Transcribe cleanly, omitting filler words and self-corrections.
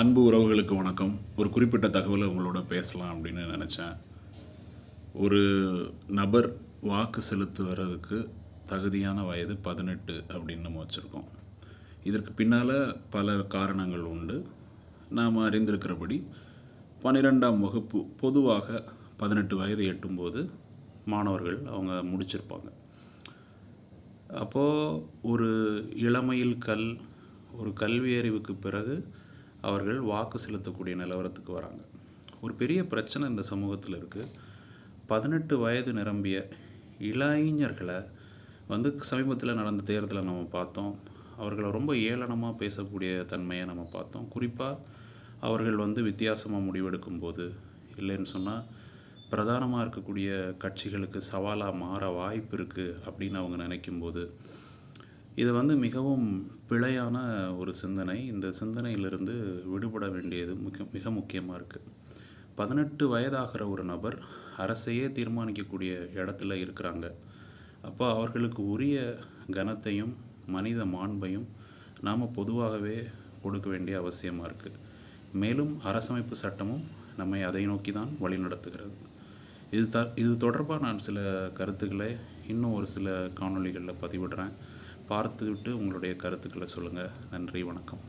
அன்பு உறவுகளுக்கு வணக்கம். ஒரு குறிப்பிட்ட தகவலை உங்களோட பேசலாம் அப்படின்னு நினச்சேன். ஒரு நபர் வாக்கு செலுத்துவதற்கு தகுதியான வயது 18 அப்படின்னு நம்ம வச்சுருக்கோம். இதற்கு பின்னால் பல காரணங்கள் உண்டு. நாம் அறிந்திருக்கிறபடி 12ஆம் வகுப்பு பொதுவாக 18 வயது எட்டும்போது மாணவர்கள் அவங்க முடிச்சிருப்பாங்க. அப்போது ஒரு இளமையில் ஒரு கல்வி அறிவுக்கு பிறகு அவர்கள் வாக்கு செலுத்தக்கூடிய நிலவரத்துக்கு வராங்க. ஒரு பெரிய பிரச்சனை இந்த சமூகத்தில் இருக்குது. 18 வயது நிரம்பிய இளைஞர்களை சமீபத்தில் நடந்த தேர்தலில் நம்ம பார்த்தோம். அவர்களை ரொம்ப ஏளனமாக பேசக்கூடிய தன்மையை நம்ம பார்த்தோம். குறிப்பாக அவர்கள் வித்தியாசமாக முடிவெடுக்கும்போது, இல்லைன்னு சொன்னால் பிரதானமாக இருக்கக்கூடிய கட்சிகளுக்கு சவாலாக மாற வாய்ப்பு இருக்குது அப்படின்னு அவங்க நினைக்கும்போது, இது மிகவும் பிழையான ஒரு சிந்தனை. இந்த சிந்தனையிலிருந்து விடுபட வேண்டியது மிக முக்கியமாக இருக்குது. 18 வயதாகிற ஒரு நபர் அரசையே தீர்மானிக்கக்கூடிய இடத்துல இருக்கிறாங்க. அப்போ அவர்களுக்கு உரிய கனத்தையும் மனித மாண்பையும் நாம் பொதுவாகவே கொடுக்க வேண்டிய அவசியமாக இருக்குது. மேலும் அரசமைப்பு சட்டமும் நம்மை அதை நோக்கி தான் வழிநடத்துகிறது. இது தொடர்பாக நான் சில கருத்துக்களை இன்னும் ஒரு சில காணொளிகளில் பதிவிடுறேன். பார்த்துவிட்டு உங்களுடைய கருத்துக்களை சொல்லுங்கள். நன்றி, வணக்கம்.